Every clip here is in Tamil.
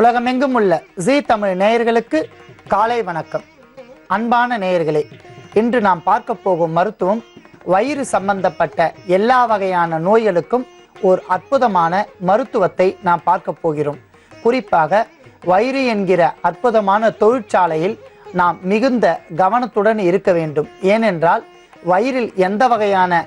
உலகமெங்கும் உள்ள ஜீ தமிழ் நேயர்களுக்கு காலை வணக்கம். அன்பான நேயர்களே, இன்று நாம் பார்க்க போகும் மருத்துவம் வயிறு சம்பந்தப்பட்ட எல்லா வகையான நோய்களுக்கும் ஒரு அற்புதமான மருத்துவத்தை நாம் பார்க்க போகிறோம். குறிப்பாக வயிறு என்கிற அற்புதமான தொழிற்சாலையில் நாம் மிகுந்த கவனத்துடன் இருக்க வேண்டும். ஏனென்றால் வயிறில் எந்த வகையான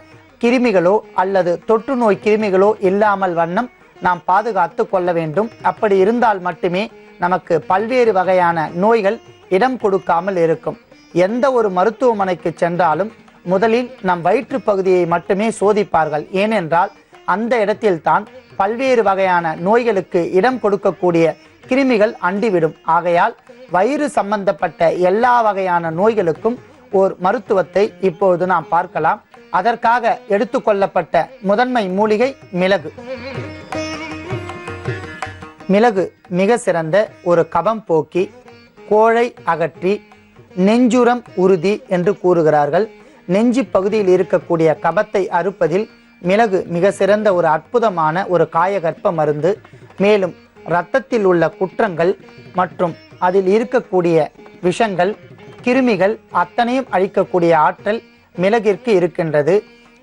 கிருமிகளோ அல்லது தொற்று நோய் கிருமிகளோ இல்லாமல் வண்ணம் நாம் பாதுகாத்து கொள்ள வேண்டும். அப்படி இருந்தால் மட்டுமே நமக்கு பல்வேறு வகையான நோய்கள் இடம் கொடுக்காமல் இருக்கும். எந்த ஒரு மருத்துவமனைக்கு சென்றாலும் முதலில் நம் வயிற்று பகுதியை மட்டுமே சோதிப்பார்கள். ஏனென்றால் அந்த இடத்தில்தான் பல்வேறு வகையான நோய்களுக்கு இடம் கொடுக்கக்கூடிய கிருமிகள் அண்டிவிடும். ஆகையால் வயிறு சம்பந்தப்பட்ட எல்லா வகையான நோய்களுக்கும் ஓர் மருத்துவத்தை இப்போது நாம் பார்க்கலாம். அதற்காக எடுத்துக்கொள்ளப்பட்ட முதன்மை மூலிகை மிளகு. மிளகு மிக சிறந்த ஒரு கபம் போக்கி, கோழை அகற்றி, நெஞ்சுரம் உறுதி என்று கூறுகிறார்கள். நெஞ்சு பகுதியில் இருக்கக்கூடிய கபத்தை அறுப்பதில் மிளகு மிக சிறந்த ஒரு அற்புதமான ஒரு காயகற்ப மருந்து. மேலும் இரத்தத்தில் உள்ள குற்றங்கள் மற்றும் அதில் இருக்கக்கூடிய விஷங்கள், கிருமிகள் அத்தனையும் அழிக்கக்கூடிய ஆற்றல் மிளகிற்கு இருக்கின்றது.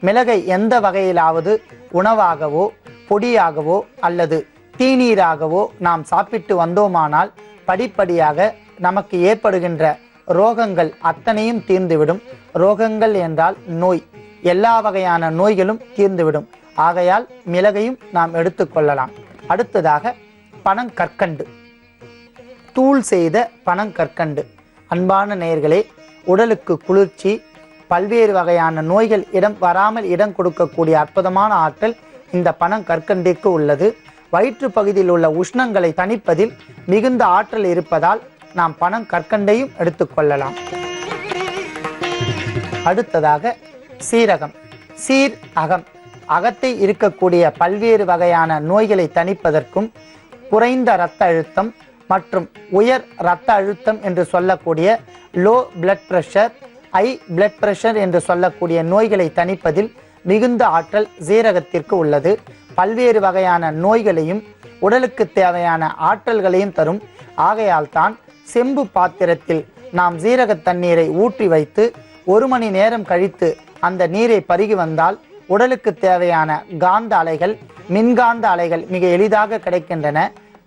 மிளகை எந்த வகையிலாவது உணவாகவோ பொடியாகவோ அல்லது தீநீராகவோ நாம் சாப்பிட்டு வந்தோமானால் படிப்படியாக நமக்கு ஏற்படுகின்ற ரோகங்கள் அத்தனையும் தீர்ந்துவிடும். ரோகங்கள் என்றால் நோய், எல்லா வகையான நோய்களும் தீர்ந்துவிடும். ஆகையால் மிளகையும் நாம் எடுத்துக்கொள்ளலாம். அடுத்ததாக பனங்கற்கண்டு, தூள் செய்த பனங்கற்கண்டு. அன்பான நேயர்களே, உடலுக்கு குளிர்ச்சி, பல்வேறு வகையான நோய்கள் வராமல் இடம் கொடுக்கக்கூடிய அற்புதமான ஆற்றல் இந்த பனங்கற்கண்டிற்கு உள்ளது. வயிற்று பகுதியில் உள்ள உஷ்ணங்களை தணிப்பதில் மிகுந்த ஆற்றல் இருப்பதால் நாம் பனங்கற்கண்டையும் எடுத்துக்கொள்ளலாம். அடுத்ததாக சீரகம், சீர் அகம். அகத்தை இருக்கக்கூடிய பல்வேறு வகையான நோய்களை தணிப்பதற்கும் குறைந்த இரத்த அழுத்தம் மற்றும் உயர் இரத்த அழுத்தம் என்று சொல்லக்கூடிய low blood pressure, high blood pressure என்று சொல்லக்கூடிய நோய்களை தணிப்பதில் மிகுந்த ஆற்றல் சீரகத்திற்கு உள்ளது. பல்வேறு வகையான நோய்களையும் உடலுக்கு தேவையான ஆற்றல்களையும் தரும். ஆகையால் தான் செம்பு பாத்திரத்தில் நாம் சீரக தண்ணீரை ஊற்றி வைத்து 1 மணி நேரம் கழித்து அந்த நீரை பருகி வந்தால் உடலுக்கு தேவையான காந்த அலைகள், மின்காந்த அலைகள் மிக எளிதாக கிடைக்கின்றன.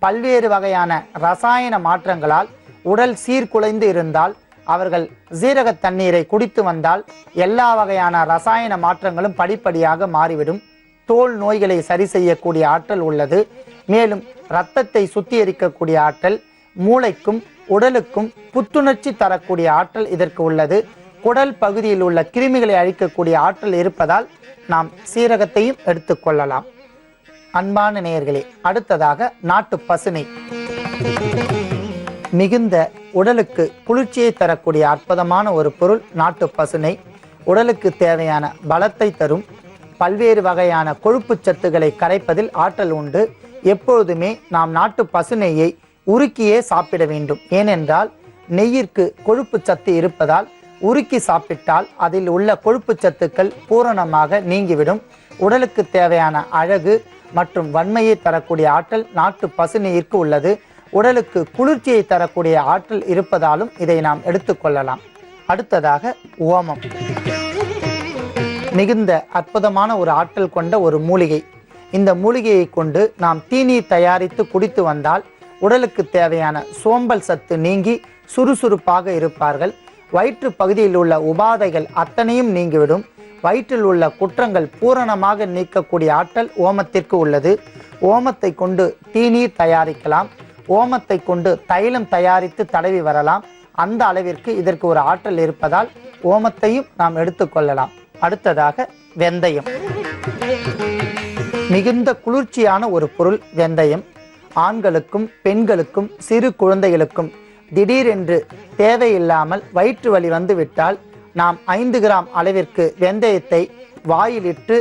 பல்வேறு வகையான ரசாயன மாற்றங்களால் உடல் சீர்குலைந்து இருந்தால் அவர்கள் சீரக தண்ணீரை குடித்து வந்தால் எல்லா வகையான ரசாயன மாற்றங்களும் படிப்படியாக மாறிவிடும். தோல் நோய்களை சரி செய்யக்கூடிய ஆற்றல் உள்ளது. மேலும் இரத்தத்தை சுத்திகரிக்கக்கூடிய ஆற்றல், மூளைக்கும் உடலுக்கும் புத்துணர்ச்சி தரக்கூடிய ஆற்றல் இதற்கு உள்ளது. குடல் பகுதியில் உள்ள கிருமிகளை அழிக்கக்கூடிய ஆற்றல் இருப்பதால் நாம் சீரகத்தையும் எடுத்துக்கொள்ளலாம். அன்பான நேயர்களே, அடுத்ததாக நாட்டு பசுனை. மிகுந்த உடலுக்கு குளிர்ச்சியை தரக்கூடிய அற்புதமான ஒரு பொருள் நாட்டு பசுனை. உடலுக்கு தேவையான பலத்தை தரும். பல்வேறு வகையான கொழுப்பு சத்துக்களை கரைப்பதில் ஆற்றல் உண்டு. எப்பொழுதுமே நாம் நாட்டு பசுநெய்யை உருக்கியே சாப்பிட வேண்டும். ஏனென்றால் நெய்யிற்கு கொழுப்பு சத்து இருப்பதால் உருக்கி சாப்பிட்டால் அதில் உள்ள கொழுப்பு சத்துக்கள் பூரணமாக நீங்கிவிடும். உடலுக்கு தேவையான அழகு மற்றும் வன்மையை தரக்கூடிய ஆற்றல் நாட்டு பசுநெய்யிற்கு உள்ளது. உடலுக்கு குளிர்ச்சியை தரக்கூடிய ஆற்றல் இருப்பதாலும் இதை நாம் எடுத்துக்கொள்ளலாம். அடுத்ததாக ஓமம். மிகுந்த அற்புதமான ஒரு ஆற்றல் கொண்ட ஒரு மூலிகை. இந்த மூலிகையை கொண்டு நாம் தீநீர் தயாரித்து குடித்து வந்தால் உடலுக்கு தேவையான சோம்பல் சத்து நீங்கி சுறுசுறுப்பாக இருப்பார்கள். வயிற்று பகுதியில் உள்ள உபாதைகள் அத்தனையும் நீங்கிவிடும். வயிற்றில் உள்ள குற்றங்கள் பூரணமாக நீக்கக்கூடிய ஆற்றல் ஓமத்திற்கு உள்ளது. ஓமத்தை கொண்டு தீநீர் தயாரிக்கலாம். ஓமத்தை கொண்டு தைலம் தயாரித்து தடவி வரலாம். அந்த அளவிற்கு இதற்கு ஒரு ஆற்றல் இருப்பதால் ஓமத்தையும் நாம் எடுத்துக்கொள்ளலாம். அடுத்ததாக வெந்தயம். மிகுந்த குளிர்ச்சியான ஒரு பொருள் வெந்தயம். ஆண்களுக்கும் பெண்களுக்கும் சிறு குழந்தைகளுக்கும் திடீரென்று தேவையில்லாமல் வயிற்று வலி வந்து விட்டால் நாம் 5 கிராம் அளவிற்கு வெந்தயத்தை வாயிலிட்டு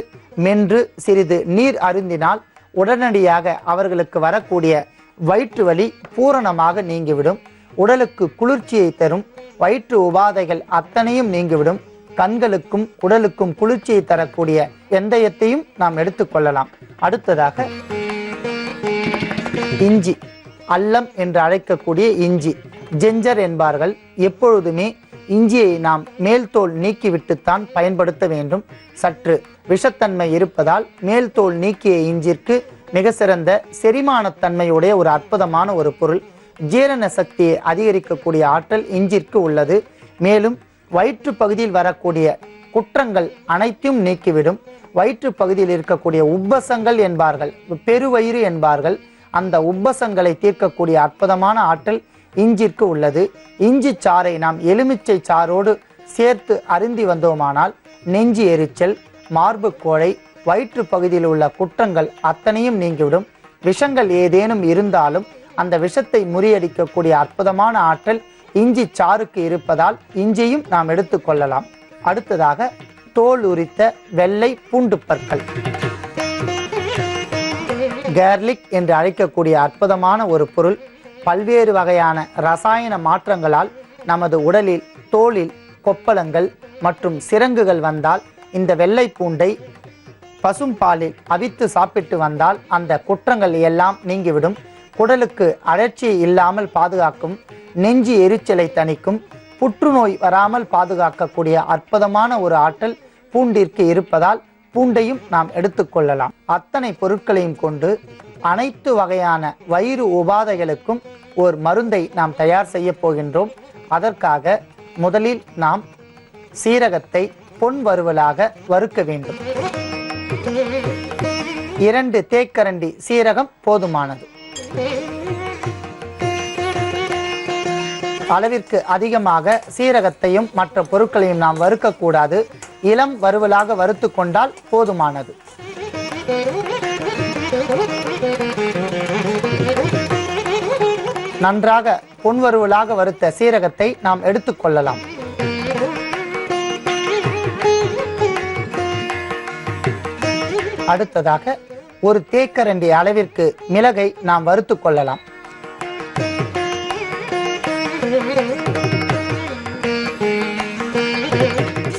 மென்று சிறிது நீர் அருந்தினால் உடனடியாக அவர்களுக்கு வரக்கூடிய வயிற்று வலி பூரணமாக நீங்கிவிடும். உடலுக்கு குளிர்ச்சியை தரும். வயிற்று உபாதைகள் அத்தனையும் நீங்கிவிடும். கண்களுக்கும் உடலுக்கும் குளிர்ச்சியை தரக்கூடிய வெந்தயத்தையும் நாம் எடுத்துக்கொள்ளலாம். அடுத்ததாக இஞ்சி. அல்லம் என்று அழைக்கக்கூடிய இஞ்சி, ஜெஞ்சர் என்பார்கள். எப்பொழுதுமே இஞ்சியை நாம் மேல் தோல் நீக்கிவிட்டுத்தான் பயன்படுத்த வேண்டும். சற்று விஷத்தன்மை இருப்பதால் மேல் தோல் நீக்கிய இஞ்சிற்கு மிக சிறந்த செரிமானத்தன்மையுடைய ஒரு அற்புதமான ஒரு பொருள். ஜீரண சக்தியை அதிகரிக்கக்கூடிய ஆற்றல் இஞ்சிற்கு உள்ளது. மேலும் வயிற்று பகுதியில் வரக்கூடிய குற்றங்கள் அனைத்தையும் நீக்கிவிடும். வயிற்று பகுதியில் இருக்கக்கூடிய உப்பசங்கள் என்பார்கள், பெருவயிறு என்பார்கள், அந்த உப்பசங்களை தீர்க்கக்கூடிய அற்புதமான ஆற்றல் இஞ்சிற்கு உள்ளது. இஞ்சி சாறை நாம் எலுமிச்சை சாரோடு சேர்த்து அருந்தி வந்தோமானால் நெஞ்சு எரிச்சல், மார்பு கோழை, வயிற்று பகுதியில் உள்ள குற்றங்கள் அத்தனையும் நீங்கிவிடும். விஷங்கள் ஏதேனும் இருந்தாலும் அந்த விஷத்தை முறியடிக்கக்கூடிய அற்புதமான ஆற்றல் இஞ்சி சாருக்கு இருப்பதால் இஞ்சியும் நாம் எடுத்துக்கொள்ளலாம். அடுத்ததாக தோல் உரித்த வெள்ளை பூண்டு பற்கள், கேர்லிக் என்று அழைக்கக்கூடிய அற்புதமான ஒரு பொருள். பல்வேறு வகையான ரசாயன மாற்றங்களால் நமது உடலில் தோலில் கொப்பளங்கள் மற்றும் சிரங்குகள் வந்தால் இந்த வெள்ளை பூண்டை பசும்பாலில் அவித்து சாப்பிட்டு வந்தால் அந்த குற்றங்கள் எல்லாம் நீங்கிவிடும். குடலுக்கு அழற்சியை இல்லாமல் பாதுகாக்கும், நெஞ்சு எரிச்சலை தணிக்கும், புற்றுநோய் வராமல் பாதுகாக்கக்கூடிய அற்புதமான ஒரு ஆற்றல் பூண்டிற்கு இருப்பதால் பூண்டையும் நாம் எடுத்துக்கொள்ளலாம். அத்தனை பொருட்களையும் கொண்டு அனைத்து வகையான வயிறு உபாதைகளுக்கும் ஒரு மருந்தை நாம் தயார் செய்ய போகின்றோம். அதற்காக முதலில் நாம் சீரகத்தை பொன் வறுவலாக வறுக்க வேண்டும். 2 தேக்கரண்டி சீரகம் போதுமானது. அளவிற்கு அதிகமாக சீரகத்தையும் மற்ற பொருட்களையும் நாம் வறுக்கக்கூடாது. இளம் வறுவலாக வறுத்து கொண்டால் போதுமானது. நன்றாக பொன்வறுவலாக வறுத்த சீரகத்தை நாம் எடுத்துக்கொள்ளலாம். அடுத்ததாக ஒரு தேக்கரண்டி அளவிற்கு மிளகை நாம் வறுத்து கொள்ளலாம்.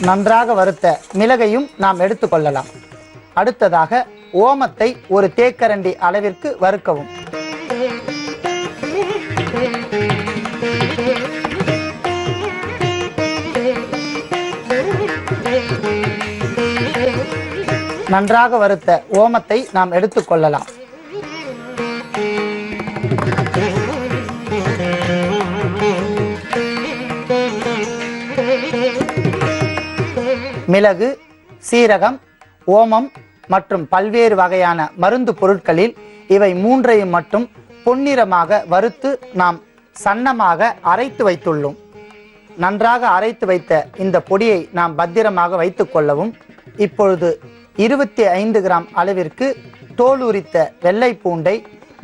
நன்றாக வறுத்த மிளகையும் நாம் எடுத்துக்கொள்ளலாம். அடுத்ததாக ஓமத்தை ஒரு தேக்கரண்டி அளவிற்கு வறுக்கவும். நன்றாக வறுத்த ஓமத்தை நாம் எடுத்துக்கொள்ளலாம். மிளகு, சீரகம், ஓமம் மற்றும் பல்வேறு வகையான மருந்து பொருட்களில் இவை மூன்றையும் மட்டும் பொன்னிறமாக வறுத்து நாம் சன்னமாக அரைத்து வைத்துள்ளோம். நன்றாக அரைத்து வைத்த இந்த பொடியை நாம் பத்திரமாக வைத்துக் கொள்ளவும். இப்பொழுது 25 கிராம் அளவிற்கு தோல் உரித்த வெள்ளை பூண்டை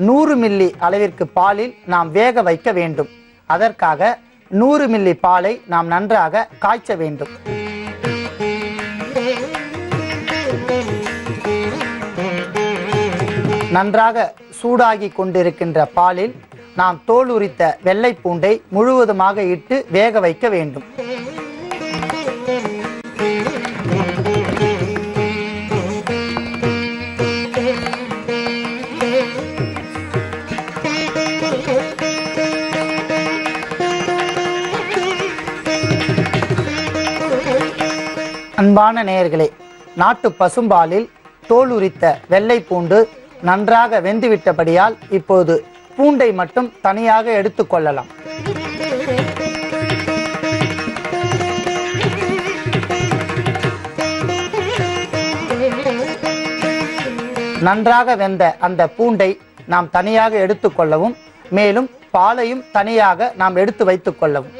100 மில்லி அளவிற்கு பாலில் நாம் வேக வைக்க வேண்டும். அதற்காக 100 மில்லி பாலை நாம் நன்றாக காய்ச்ச வேண்டும். நன்றாக சூடாகி கொண்டிருக்கின்ற பாலில் நாம் தோல் உரித்த வெள்ளை பூண்டை முழுவதுமாக இட்டு வேக வைக்க வேண்டும். அன்பான நேயர்களே, நாட்டு பசும்பாலில் தோல் உரித்த வெள்ளை பூண்டு நன்றாக வெந்துவிட்டபடியால் இப்போது பூண்டை மட்டும் தனியாக எடுத்துக்கொள்ளலாம். நன்றாக வெந்த அந்த பூண்டை நாம் தனியாக எடுத்துக்கொள்ளவும். மேலும் பாலையும் தனியாக நாம் எடுத்து வைத்துக் கொள்ளவும்.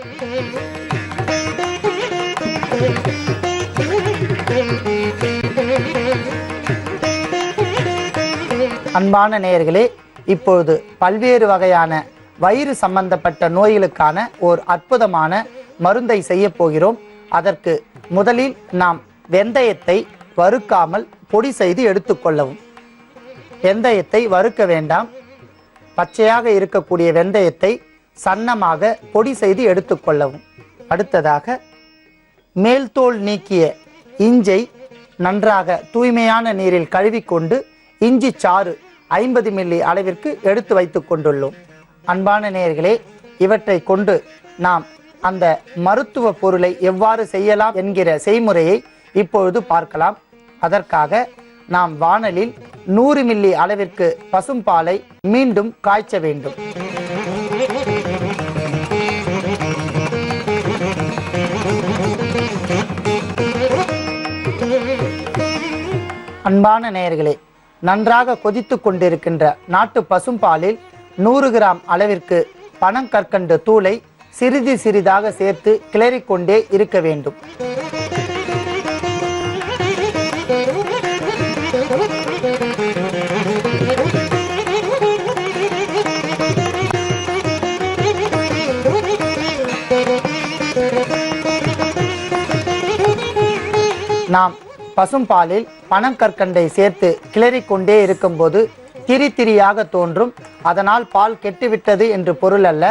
அன்பான நேயர்களே, இப்பொழுது பல்வேறு வகையான வயிறு சம்பந்தப்பட்ட நோய்களுக்கான ஒரு அற்புதமான மருந்தை செய்ய போகிறோம். அதற்கு முதலில் நாம் வெந்தயத்தை வறுக்காமல் பொடி செய்து எடுத்துக்கொள்ளவும். வெந்தயத்தை வறுக்க வேண்டாம். பச்சையாக இருக்கக்கூடிய வெந்தயத்தை சன்னமாக பொடி செய்து எடுத்துக்கொள்ளவும். அடுத்ததாக மேல்தோல் நீக்கிய இஞ்சை நன்றாக தூய்மையான நீரில் கழுவிக்கொண்டு இஞ்சி சாறு 50 மில்லி அளவிற்கு எடுத்து வைத்துக் கொண்டுள்ளோம். அன்பான நேயர்களே, இவற்றை கொண்டு நாம் அந்த மருத்துவ பொருளை எவ்வாறு செய்யலாம் என்கிற செய்முறையை இப்பொழுது பார்க்கலாம். அதற்காக நாம் வாணலில் 100 மில்லி அளவிற்கு பசும்பாலை மீண்டும் காய்ச்ச வேண்டும். அன்பான நேயர்களே, நன்றாக கொதித்து கொண்டிருக்கின்ற நாட்டு பசும்பாலில் 100 கிராம் அளவிற்கு பனங்கற்கண்டு தூளை சிறிது சிறிதாக சேர்த்து கிளறிக்கொண்டே இருக்க வேண்டும். நாம் பசும்பாலில் பனங்கற்கண்டை சேர்த்து கிளறிக்கொண்டே இருக்கும்போது திரி திரியாக தோன்றும். அதனால் பால் கெட்டுவிட்டது என்று பொருள் அல்ல.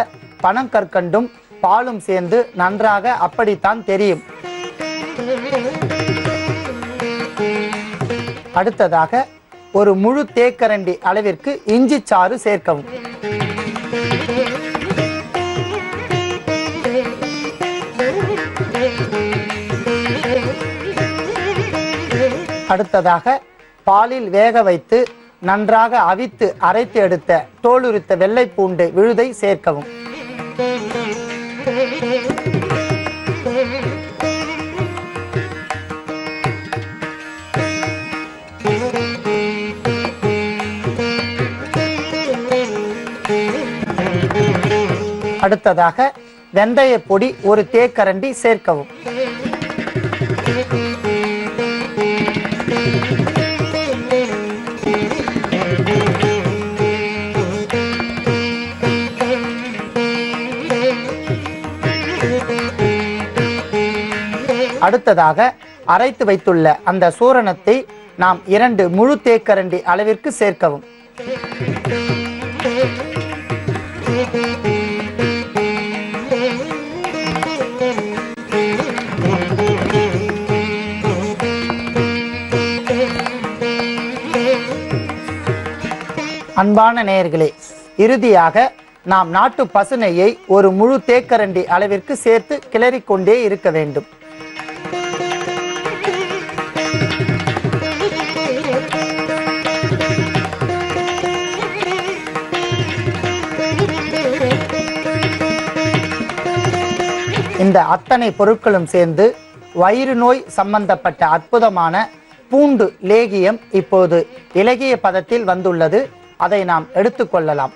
பனங்கற்கண்டும் பாலும் சேர்ந்து நன்றாக அப்படித்தான் தெரியும். அடுத்ததாக ஒரு முழு தேக்கரண்டி அளவிற்கு இஞ்சி சாறு சேர்க்கவும். அடுத்ததாக பாலில் வேக வைத்து நன்றாக அவித்து அரைத்து எடுத்த தோலுரித்த வெள்ளை பூண்டு விழுதை சேர்க்கவும். அடுத்ததாக வெந்தய பொடி ஒரு தேக்கரண்டி சேர்க்கவும். அடுத்ததாக அரைத்து வைத்துள்ள அந்த சூரணத்தை நாம் 2 முழு தேக்கரண்டி அளவிற்கு சேர்க்கவும். அன்பான நேயர்களே, இறுதியாக நாம் நாட்டு பசுநெய்யை ஒரு முழு தேக்கரண்டி அளவிற்கு சேர்த்து கிளறிக்கொண்டே இருக்க வேண்டும். இந்த அத்தனை பொருட்களும் சேர்ந்து வயிறு நோய் சம்பந்தப்பட்ட அற்புதமான பூண்டு லேகியம் இப்போது இலகிய பதத்தில் வந்துள்ளது. அதை நாம் எடுத்துக்கொள்ளலாம்.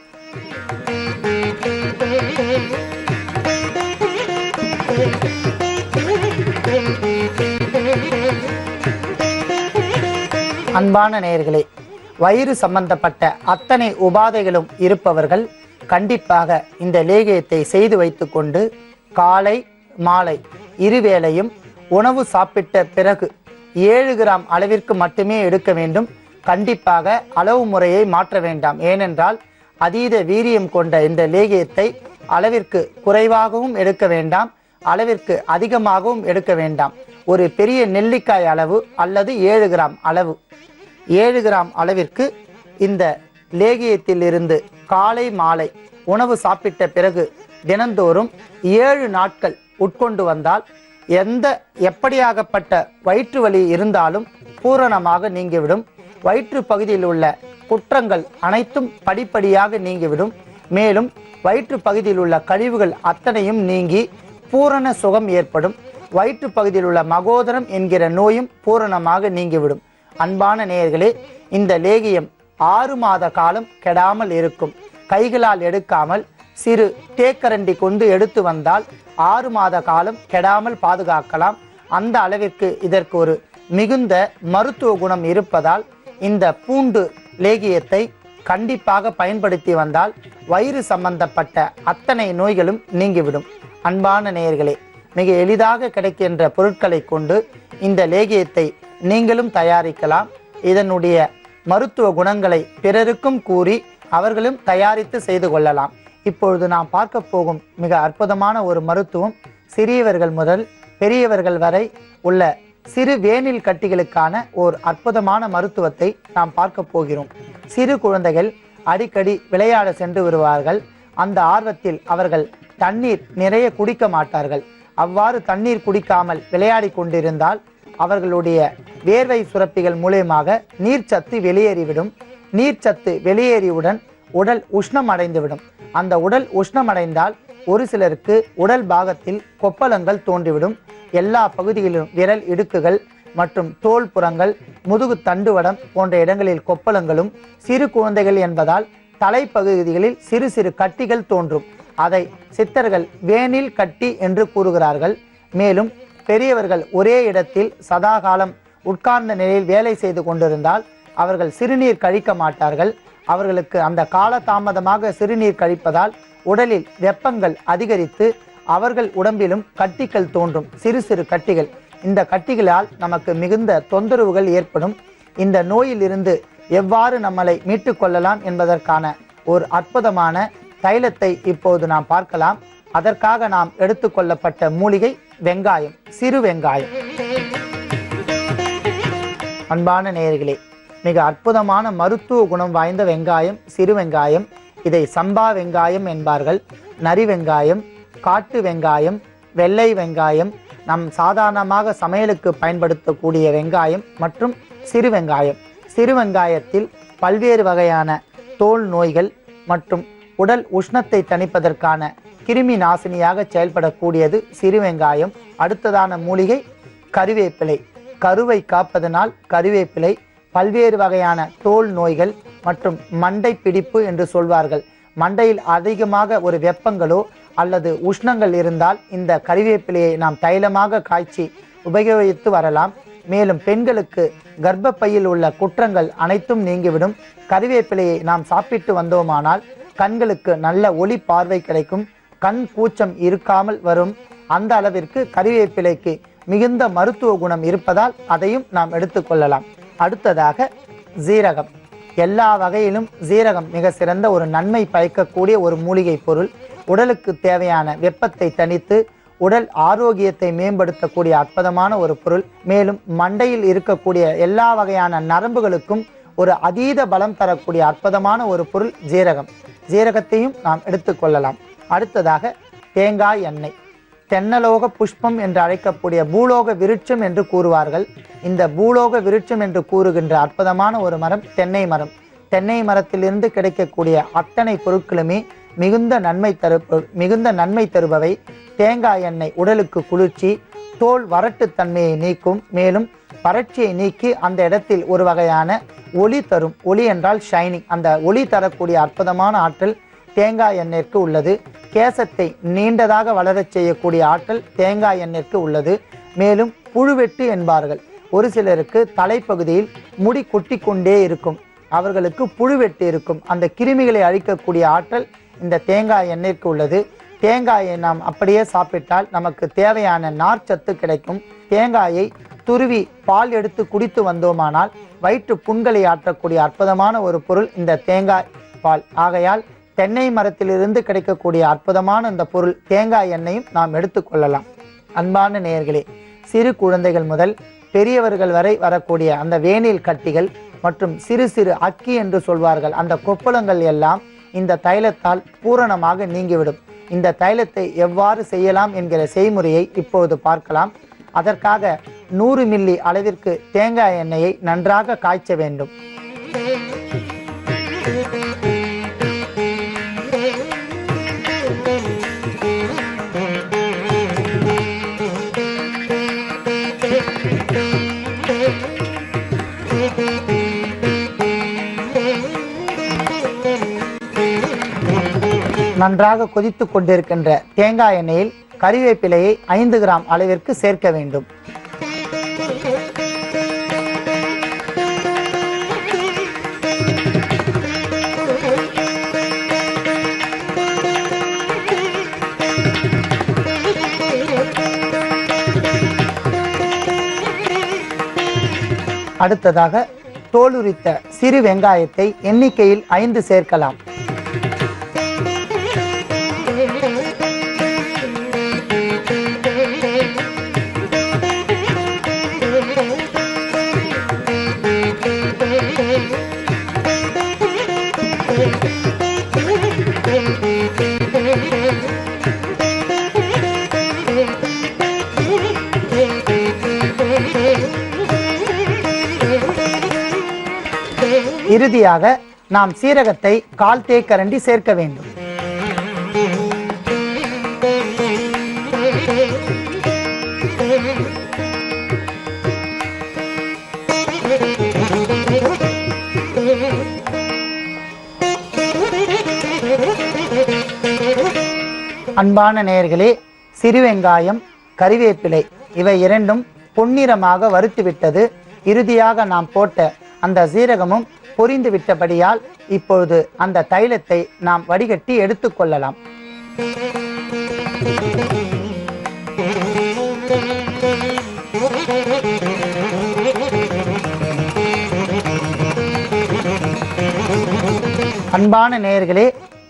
அன்பான நேயர்களே, வயிறு சம்பந்தப்பட்ட அத்தனை உபாதைகளும் இருப்பவர்கள் கண்டிப்பாக இந்த லேகியத்தை செய்து வைத்துக்கொண்டு காலை மாலை இருவேளையும் உணவு சாப்பிட்ட பிறகு 7 கிராம் அளவிற்கு மட்டுமே எடுக்க வேண்டும். கண்டிப்பாக அளவு முறையை மாற்ற வேண்டாம். ஏனென்றால் அதீத வீரியம் கொண்ட இந்த லேகியத்தை அளவிற்கு குறைவாகவும் எடுக்க வேண்டாம், அளவிற்கு அதிகமாகவும் எடுக்க வேண்டாம். ஒரு பெரிய நெல்லிக்காய் அளவு அல்லது 7 கிராம் அளவு, 7 கிராம் அளவிற்கு இந்த லேகியத்தில் இருந்து காலை மாலை உணவு சாப்பிட்ட பிறகு தினந்தோறும் 7 நாட்கள் உட்கொண்டு வந்தால் எப்படியாகப்பட்ட வயிற்று வலி இருந்தாலும் பூரணமாக நீங்கிவிடும். வயிற்று பகுதியில் உள்ள குற்றங்கள் அனைத்தும் படிப்படியாக நீங்கிவிடும். மேலும் வயிற்று பகுதியில் உள்ள கழிவுகள் அத்தனையும் நீங்கி பூரண சுகம் ஏற்படும். வயிற்று பகுதியில் உள்ள மகோதரம் என்கிற நோயும் பூரணமாக நீங்கிவிடும். அன்பான நேயர்களே, இந்த லேகியம் 6 மாத காலம் கெடாமல் இருக்கும். கைகளால் எடுக்காமல் சிறு தேக்கரண்டி கொண்டு எடுத்து வந்தால் 6 மாத காலம் கெடாமல் பாதுகாக்கலாம். அந்த அளவிற்கு இதற்கு ஒரு மிகுந்த மருத்துவ குணம் இருப்பதால் இந்த பூண்டு லேகியத்தை கண்டிப்பாக பயன்படுத்தி வந்தால் வயிறு சம்பந்தப்பட்ட அத்தனை நோய்களும் நீங்கிவிடும். அன்பான நேயர்களே, மிக எளிதாக கிடைக்கின்ற பொருட்களை கொண்டு இந்த லேகியத்தை நீங்களும் தயாரிக்கலாம். இதனுடைய மருத்துவ குணங்களை பிறருக்கும் கூறி அவர்களும் தயாரித்து செய்து கொள்ளலாம். இப்பொழுது நாம் பார்க்க போகும் மிக அற்புதமான ஒரு மருத்துவம், சிறியவர்கள் முதல் பெரியவர்கள் வரை உள்ள சிறு வேனில் கட்டிகளுக்கான ஒரு அற்புதமான மருத்துவத்தை நாம் பார்க்க போகிறோம். சிறு குழந்தைகள் அடிக்கடி விளையாட சென்று வருவார்கள். அந்த ஆர்வத்தில் அவர்கள் தண்ணீர் நிறைய குடிக்க மாட்டார்கள். அவ்வாறு தண்ணீர் குடிக்காமல் விளையாடி கொண்டிருந்தால் அவர்களுடைய வேர்வை சுரப்பிகள் மூலமாக நீர்ச்சத்து வெளியேறிவிடும். நீர்ச்சத்து வெளியேறியவுடன் உடல் உஷ்ணம் அடைந்துவிடும். அந்த உடல் உஷ்ணமடைந்தால் ஒரு சிலருக்கு உடல் பாகத்தில் கொப்பளங்கள் தோன்றிவிடும். எல்லா பகுதிகளிலும் விரல் இடுக்குகள் மற்றும் தோல் புறங்கள், முதுகு தண்டுவடம் போன்ற இடங்களில் கொப்பளங்களும், சிறு குழந்தைகள் என்பதால் தலைப்பகுதிகளில் சிறு சிறு கட்டிகள் தோன்றும். அதை சித்தர்கள் வேனில் கட்டி என்று கூறுகிறார்கள். மேலும் பெரியவர்கள் ஒரே இடத்தில் சதாகாலம் உட்கார்ந்த நிலையில் வேலை செய்து கொண்டிருந்தால் அவர்கள் சிறுநீர் கழிக்க மாட்டார்கள். அவர்களுக்கு அந்த காலதாமதமாக சிறுநீர் கழிப்பதால் உடலில் வெப்பங்கள் அதிகரித்து அவர்கள் உடம்பிலும் கட்டிகள் தோன்றும், சிறு சிறு கட்டிகள். இந்த கட்டிகளால் நமக்கு மிகுந்த தொந்தரவுகள் ஏற்படும். இந்த நோயிலிருந்து எவ்வாறு நம்மளை மீட்டு கொள்ளலாம் என்பதற்கான ஒரு அற்புதமான தைலத்தை இப்போது நாம் பார்க்கலாம். அதற்காக நாம் எடுத்துக்கொள்ளப்பட்ட மூலிகை வெங்காயம், சிறு வெங்காயம். அன்பான நேயர்களே, மிக அற்புதமான மருத்துவ குணம் வாய்ந்த வெங்காயம் சிறு வெங்காயம். இதை சம்பா வெங்காயம் என்பார்கள். நரி வெங்காயம், காட்டு வெங்காயம், வெள்ளை வெங்காயம், நம் சாதாரணமாக சமையலுக்கு பயன்படுத்தக்கூடிய வெங்காயம் மற்றும் சிறு வெங்காயம். சிறு வெங்காயத்தில் பல்வேறு வகையான தோல் நோய்கள் மற்றும் உடல் உஷ்ணத்தை தணிப்பதற்கான கிருமி நாசினியாக செயல்படக்கூடியது சிறு வெங்காயம். அடுத்ததான மூலிகை கருவேப்பிலை. கருவை காப்பதனால் கருவேப்பிலை பல்வேறு வகையான தோல் நோய்கள் மற்றும் மண்டை பிடிப்பு என்று சொல்வார்கள். மண்டையில் அதிகமாக ஒரு வெப்பங்களோ அல்லது உஷ்ணங்கள் இருந்தால் இந்த கருவேப்பிலையை நாம் தைலமாக காய்ச்சி உபயோகித்து வரலாம். மேலும் பெண்களுக்கு கர்ப்பப்பையில் உள்ள குற்றங்கள் அனைத்தும் நீங்கிவிடும். கருவேப்பிலையை நாம் சாப்பிட்டு வந்தோமானால் கண்களுக்கு நல்ல ஒளி பார்வை கிடைக்கும். கண் கூச்சம் இருக்காமல் வரும். அந்த அளவிற்கு கருவேப்பிலைக்கு மிகுந்த மருத்துவ குணம் இருப்பதால் அதையும் நாம் எடுத்துக்கொள்ளலாம். அடுத்ததாக ஜீரகம். எல்லா வகையிலும் ஜீரகம் மிக சிறந்த ஒரு நன்மை பயக்கக்கூடிய ஒரு மூலிகை பொருள். உடலுக்கு தேவையான வெப்பத்தை தணித்து உடல் ஆரோக்கியத்தை மேம்படுத்தக்கூடிய அற்புதமான ஒரு பொருள். மேலும் மண்டையில் இருக்கக்கூடிய எல்லா வகையான நரம்புகளுக்கும் ஒரு அதீத பலம் தரக்கூடிய அற்புதமான ஒரு பொருள் ஜீரகம். ஜீரகத்தையும் நாம் எடுத்துக்கொள்ளலாம். அடுத்ததாக தேங்காய் எண்ணெய். தென்னலோக புஷ்பம் என்று அழைக்கக்கூடிய பூலோக விருட்சம் என்று கூறுவார்கள். இந்த பூலோக விருட்சம் என்று கூறுகின்ற அற்புதமான ஒரு மரம் தென்னை மரம். தென்னை மரத்திலிருந்து கிடைக்கக்கூடிய அத்தனை பொருட்களுமே மிகுந்த நன்மை தருபவை. தேங்காய் எண்ணெய் உடலுக்கு குளிர்ச்சி, தோல் வறட்டு தன்மையை நீக்கும். மேலும் வறட்சியை நீக்கி அந்த இடத்தில் ஒரு வகையான ஒளி தரும். ஒளி என்றால் ஷைனிங். அந்த ஒளி தரக்கூடிய அற்புதமான ஆற்றல் தேங்காய் எண்ணெய்க்கு உள்ளது. கேசத்தை நீண்டதாக வளரச் செய்யக்கூடிய ஆற்றல் தேங்காய் எண்ணெய்க்கு உள்ளது. மேலும் புழுவெட்டு என்பார்கள். ஒரு சிலருக்கு தலைப்பகுதியில் முடி கொட்டி கொண்டே இருக்கும், அவர்களுக்கு புழுவெட்டு இருக்கும். அந்த கிருமிகளை அழிக்கக்கூடிய ஆற்றல் இந்த தேங்காய் எண்ணெய்க்கு உள்ளது. தேங்காயை நாம் அப்படியே சாப்பிட்டால் நமக்கு தேவையான நார்ச்சத்து கிடைக்கும். தேங்காயை துருவி பால் எடுத்து குடித்து வந்தோமானால் வயிற்று புண்களை ஆற்றக்கூடிய அற்புதமான ஒரு பொருள் இந்த தேங்காய் பால். ஆகையால் தென்னை மரத்திலிருந்து கிடைக்கக்கூடிய அற்புதமான இந்த பொருள் தேங்காய் எண்ணெயும் நாம் எடுத்துக்கொள்ளலாம். அன்பான நேயர்களே, சிறு குழந்தைகள் முதல் பெரியவர்கள் வரை வரக்கூடிய அந்த வேனில் கட்டிகள் மற்றும் சிறு சிறு அக்கி என்று சொல்வார்கள், அந்த கொப்பளங்கள் எல்லாம் இந்த தைலத்தால் பூரணமாக நீங்கிவிடும். இந்த தைலத்தை எவ்வாறு செய்யலாம் என்கிற செய்முறையை இப்போது பார்க்கலாம். அதற்காக 100 மில்லி அளவிற்கு தேங்காய் எண்ணெயை நன்றாக காய்ச்ச வேண்டும். நன்றாக கொதித்து கொண்டிருக்கின்ற தேங்காய் எண்ணெயில் கறிவேப்பிலையை 5 கிராம் அளவிற்கு சேர்க்க வேண்டும். அடுத்ததாக தோலுரித்த சிறு வெங்காயத்தை எண்ணிக்கையில் 5 சேர்க்கலாம். இறுதியாக நாம் சீரகத்தை 1/4 தேக்கரண்டி சேர்க்க வேண்டும். அன்பான நேயர்களே, சிறு வெங்காயம், கறிவேப்பிலை இவை இரண்டும் பொன்னிறமாக வறுத்துவிட்டது. இறுதியாக நாம் போட்ட அந்த சீரகமும் பொரிந்து விட்டபடியால் இப்பொழுது அந்த தைலத்தை நாம் வடிகட்டி எடுத்துக்கொள்ளலாம். அன்பான நேயர்களே,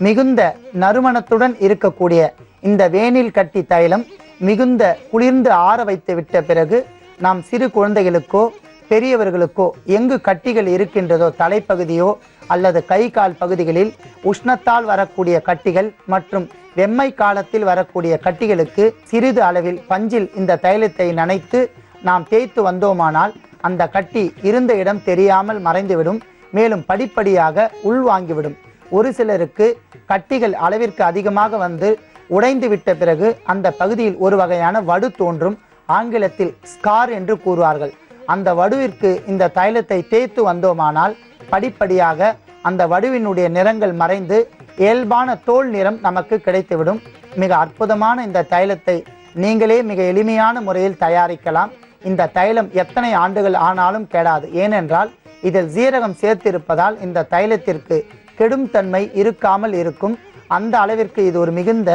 மிகுந்த நறுமணத்துடன் இருக்கக்கூடிய இந்த வேனில் கட்டி தைலம் மிகுந்த குளிர்ந்து ஆற வைத்து விட்ட பிறகு நாம் சிறு குழந்தைகளுக்கோ பெரியவர்களுக்கோ எங்கு கட்டிகள் இருக்கின்றதோ, தலைப்பகுதியோ அல்லது கை கால் பகுதிகளில் உஷ்ணத்தால் வரக்கூடிய கட்டிகள் மற்றும் வெம்மை காலத்தில் வரக்கூடிய கட்டிகளுக்கு சிறிது அளவில் பஞ்சில் இந்த தைலத்தை நனைத்து நாம் தேய்த்து வந்தோமானால் அந்த கட்டி இருந்த இடம் தெரியாமல் மறைந்துவிடும். மேலும் படிப்படியாக உள்வாங்கிவிடும். ஒரு சிலருக்கு கட்டிகள் அளவிற்கு அதிகமாக வந்து உடைந்து விட்ட பிறகு அந்த பகுதியில் ஒரு வகையான வடு தோன்றும். ஆங்கிலத்தில் ஸ்கார் என்று கூறுவார்கள். அந்த வடுவிற்கு இந்த தைலத்தை தேய்த்து வந்தோமானால் படிப்படியாக அந்த வடுவினுடைய நிறங்கள் மறைந்து இயல்பான தோல் நிறம் நமக்கு கிடைத்துவிடும். மிக அற்புதமான இந்த தைலத்தை நீங்களே மிக எளிமையான முறையில் தயாரிக்கலாம். இந்த தைலம் எத்தனை ஆண்டுகள் ஆனாலும் கெடாது. ஏனென்றால் இதில் சீரகம் சேர்த்திருப்பதால் இந்த தைலத்திற்கு கெடும் தன்மை இருக்காமல் இருக்கும். அந்த அளவிற்கு இது ஒரு மிகுந்த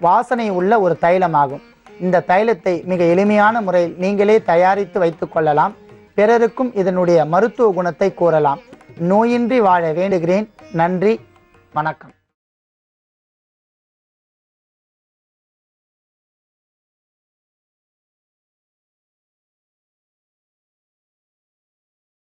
வாசனை உள்ள ஒரு தைலமாகும். இந்த தைலத்தை மிக எளிமையான முறையில் நீங்களே தயாரித்து வைத்துக் கொள்ளலாம். பிறருக்கும் இதனுடைய மருத்துவ குணத்தை கூறலாம். நோயின்றி வாழ வேண்டுகிறேன். நன்றி, வணக்கம்.